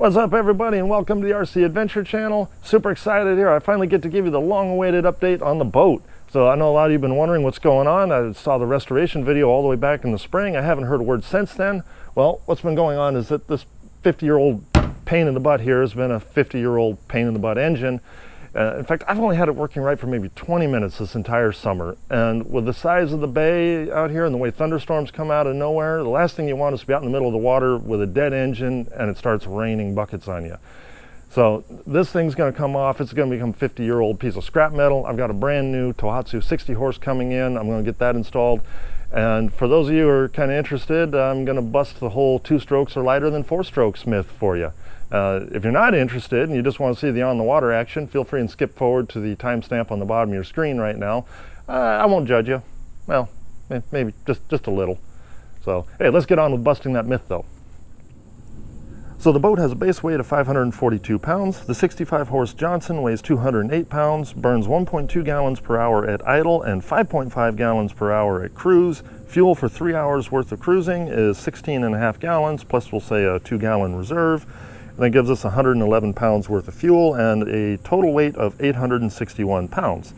What's up, everybody, and welcome to the RC Adventure channel. Super excited here. I finally get to give you the long-awaited update on the boat. So I know a lot of you have been wondering what's going on. I saw the restoration video all the way back in the spring. I haven't heard a word since then. Well, what's been going on is that this 50-year-old pain in the butt here has been a 50-year-old pain in the butt engine. In fact, I've only had it working right for maybe 20 minutes this entire summer. And with the size of the bay out here and the way thunderstorms come out of nowhere, the last thing you want is to be out in the middle of the water with a dead engine and it starts raining buckets on you. So this thing's going to come off. It's going to become a 50-year-old piece of scrap metal. I've got a brand new Tohatsu 60 horse coming in. I'm going to get that installed. And for those of you who are kind of interested, I'm going to bust the whole 2 strokes or lighter than 4 strokes myth for you. If you're not interested and you just want to see the on-the-water action, feel free and skip forward to the timestamp on the bottom of your screen right now. I won't judge you. Well, maybe just a little. So, hey, let's get on with busting that myth, though. So the boat has a base weight of 542 pounds. The 65 horse Johnson weighs 208 pounds, burns 1.2 gallons per hour at idle and 5.5 gallons per hour at cruise. Fuel for 3 hours worth of cruising is 16.5 gallons, plus we'll say a 2-gallon reserve. And that gives us 111 pounds worth of fuel and a total weight of 861 pounds.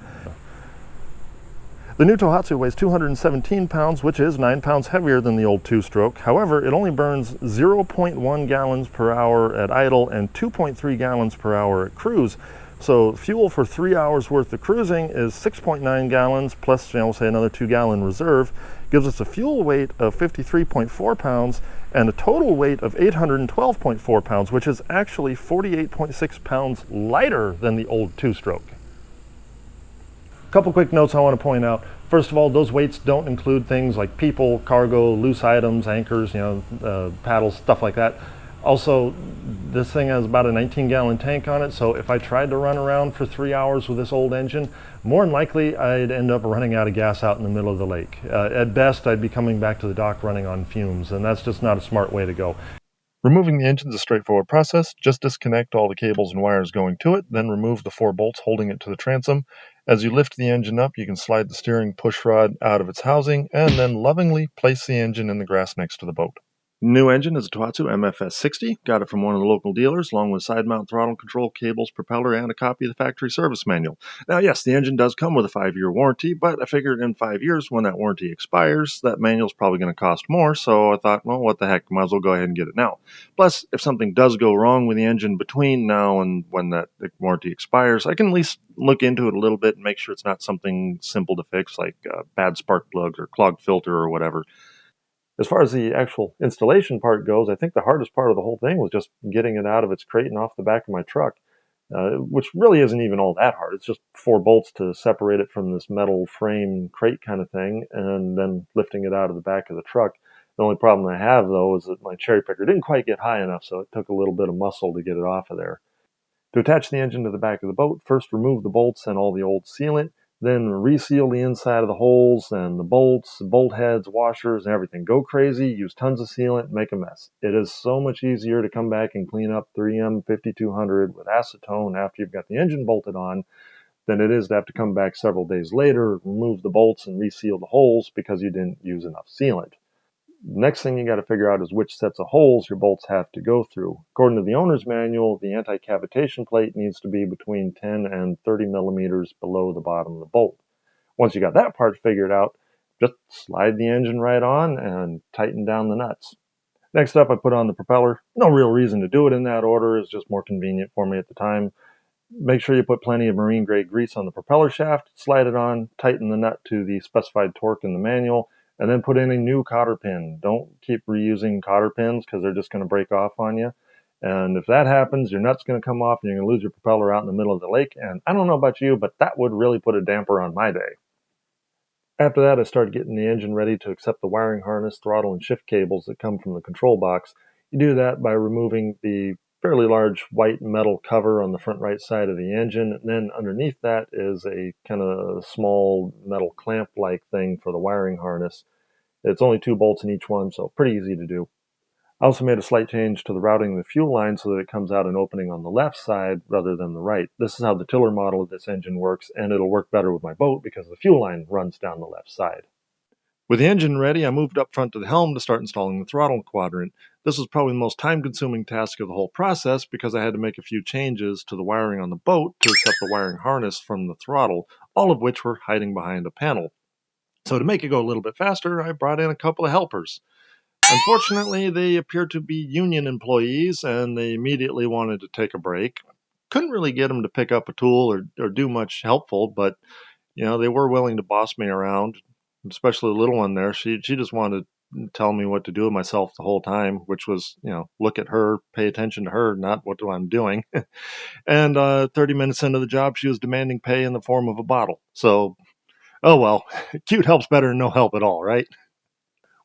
The new Tohatsu weighs 217 pounds, which is 9 pounds heavier than the old 2-stroke. However, it only burns 0.1 gallons per hour at idle and 2.3 gallons per hour at cruise. So fuel for 3 hours worth of cruising is 6.9 gallons plus, say another 2-gallon reserve. Gives us a fuel weight of 53.4 pounds and a total weight of 812.4 pounds, which is actually 48.6 pounds lighter than the old 2-stroke. Couple quick notes I want to point out. First of all, those weights don't include things like people, cargo, loose items, anchors, paddles, stuff like that. Also, this thing has about a 19-gallon tank on it, so if I tried to run around for 3 hours with this old engine, more than likely I'd end up running out of gas out in the middle of the lake. At best, I'd be coming back to the dock running on fumes, and that's just not a smart way to go. Removing the engine is a straightforward process. Just disconnect all the cables and wires going to it, then remove the 4 bolts holding it to the transom. As you lift the engine up, you can slide the steering push rod out of its housing, and then lovingly place the engine in the grass next to the boat. New engine is a Tohatsu MFS 60. Got it from one of the local dealers, along with side mount throttle control, cables, propeller, and a copy of the factory service manual. Now, yes, the engine does come with a 5-year warranty, but I figured in 5 years, when that warranty expires, that manual's probably going to cost more, so I thought, well, what the heck, might as well go ahead and get it now. Plus, if something does go wrong with the engine between now and when that warranty expires, I can at least look into it a little bit and make sure it's not something simple to fix, like bad spark plugs or clogged filter or whatever. As far as the actual installation part goes, I think the hardest part of the whole thing was just getting it out of its crate and off the back of my truck, which really isn't even all that hard. It's just 4 bolts to separate it from this metal frame crate kind of thing, and then lifting it out of the back of the truck. The only problem I have, though, is that my cherry picker didn't quite get high enough, so it took a little bit of muscle to get it off of there. To attach the engine to the back of the boat, first remove the bolts and all the old sealant, then reseal the inside of the holes and the bolts, bolt heads, washers, and everything. Go crazy, use tons of sealant, make a mess. It is so much easier to come back and clean up 3M 5200 with acetone after you've got the engine bolted on than it is to have to come back several days later, remove the bolts and reseal the holes because you didn't use enough sealant. Next thing you got to figure out is which sets of holes your bolts have to go through. According to the owner's manual, the anti-cavitation plate needs to be between 10 and 30 millimeters below the bottom of the bolt. Once you got that part figured out, just slide the engine right on and tighten down the nuts. Next up, I put on the propeller. No real reason to do it in that order. It's just more convenient for me at the time. Make sure you put plenty of marine grade grease on the propeller shaft, slide it on, tighten the nut to the specified torque in the manual, and then put in a new cotter pin. Don't keep reusing cotter pins because they're just going to break off on you. And if that happens, your nut's going to come off and you're going to lose your propeller out in the middle of the lake. And I don't know about you, but that would really put a damper on my day. After that, I started getting the engine ready to accept the wiring harness, throttle, and shift cables that come from the control box. You do that by removing the fairly large white metal cover on the front right side of the engine. And then underneath that is a kind of small metal clamp-like thing for the wiring harness. It's only 2 bolts in each one, so pretty easy to do. I also made a slight change to the routing of the fuel line so that it comes out an opening on the left side rather than the right. This is how the tiller model of this engine works, and it'll work better with my boat because the fuel line runs down the left side. With the engine ready, I moved up front to the helm to start installing the throttle quadrant. This was probably the most time-consuming task of the whole process because I had to make a few changes to the wiring on the boat to accept the wiring harness from the throttle, all of which were hiding behind a panel. So to make it go a little bit faster, I brought in a couple of helpers. Unfortunately, they appeared to be union employees, and they immediately wanted to take a break. Couldn't really get them to pick up a tool or do much helpful, but they were willing to boss me around, especially the little one there. She just wanted to tell me what to do with myself the whole time, which was, look at her, pay attention to her, not what I'm doing. And 30 minutes into the job, she was demanding pay in the form of a bottle. So, oh well, cute helps better than no help at all, right?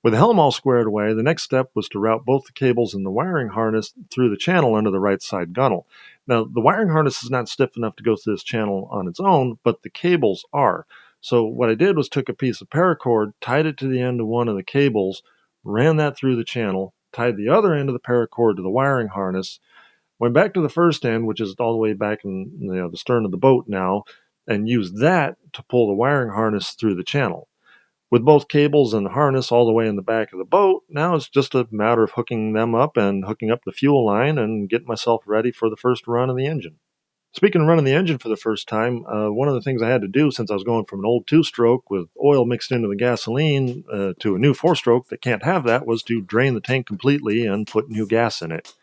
With the helm all squared away, the next step was to route both the cables and the wiring harness through the channel under the right side gunnel. Now, the wiring harness is not stiff enough to go through this channel on its own, but the cables are. So what I did was took a piece of paracord, tied it to the end of one of the cables, ran that through the channel, tied the other end of the paracord to the wiring harness, went back to the first end, which is all the way back in the stern of the boat now, and used that to pull the wiring harness through the channel. With both cables and the harness all the way in the back of the boat, now it's just a matter of hooking them up and hooking up the fuel line and getting myself ready for the first run of the engine. Speaking of running the engine for the first time, one of the things I had to do since I was going from an old two-stroke with oil mixed into the gasoline to a new four-stroke that can't have that was to drain the tank completely and put new gas in it.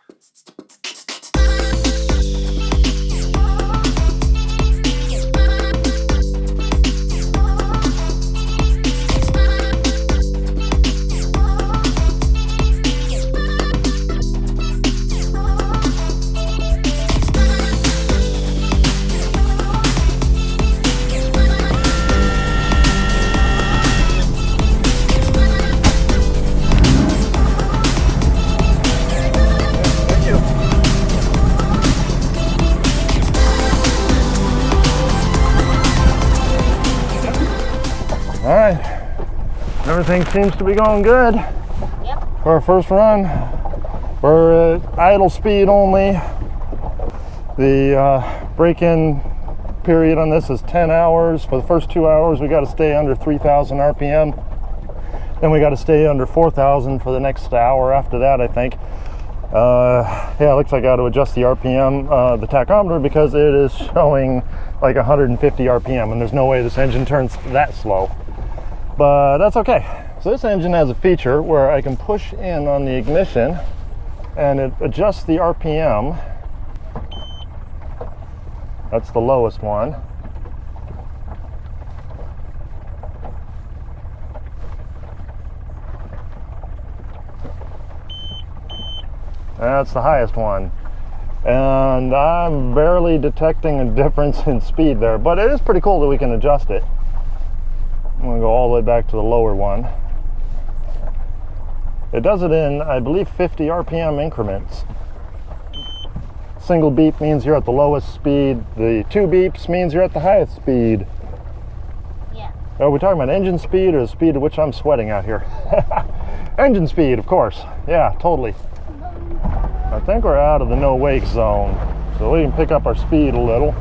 All right, everything seems to be going good. Yep. For our first run. We're at idle speed only. The break-in period on this is 10 hours. For the first 2 hours, we got to stay under 3,000 RPM. Then we got to stay under 4,000 for the next hour after that, I think. Yeah, it looks like I got to adjust the RPM, the tachometer, because it is showing like 150 RPM, and there's no way this engine turns that slow. But that's okay. So this engine has a feature where I can push in on the ignition and it adjusts the RPM. That's the lowest one. That's the highest one. And I'm barely detecting a difference in speed there, but it is pretty cool that we can adjust it. I'm going to go all the way back to the lower one. It does it in, I believe, 50 RPM increments. Single beep means you're at the lowest speed. The 2 beeps means you're at the highest speed. Yeah. Are we talking about engine speed or the speed at which I'm sweating out here? Engine speed, of course. Yeah, totally. I think we're out of the no wake zone, so we can pick up our speed a little.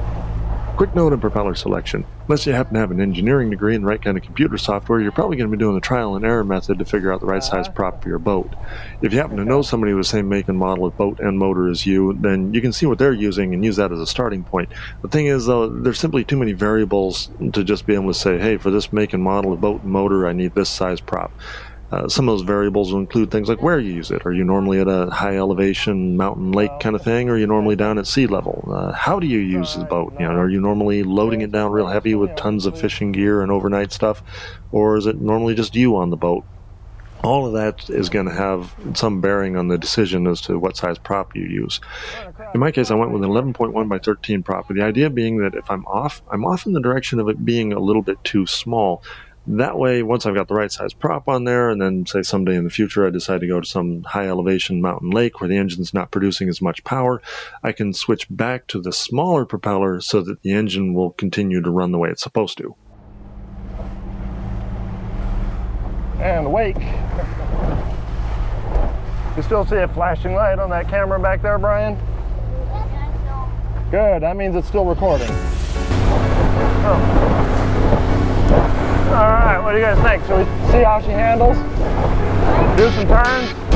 Quick note on propeller selection. Unless you happen to have an engineering degree and the right kind of computer software, you're probably going to be doing the trial and error method to figure out the right size prop for your boat. If you happen to know somebody with the same make and model of boat and motor as you, then you can see what they're using and use that as a starting point. The thing is, though, there's simply too many variables to just be able to say, hey, for this make and model of boat and motor, I need this size prop. Some of those variables will include things like where you use it. Are you normally at a high elevation mountain lake kind of thing, or are you normally down at sea level? How do you use the boat? Are you normally loading it down real heavy with tons of fishing gear and overnight stuff, or is it normally just you on the boat? All of that is going to have some bearing on the decision as to what size prop you use. In my case, I went with an 11.1 by 13 prop, with the idea being that if I'm off in the direction of it being a little bit too small. That way, once I've got the right size prop on there, and then say someday in the future I decide to go to some high elevation mountain lake where the engine's not producing as much power, I can switch back to the smaller propeller so that the engine will continue to run the way it's supposed to. And wake. You still see a flashing light on that camera back there, Brian? Good, that means it's still recording. Oh. All right, what do you guys think? Shall we see how she handles? Do some turns?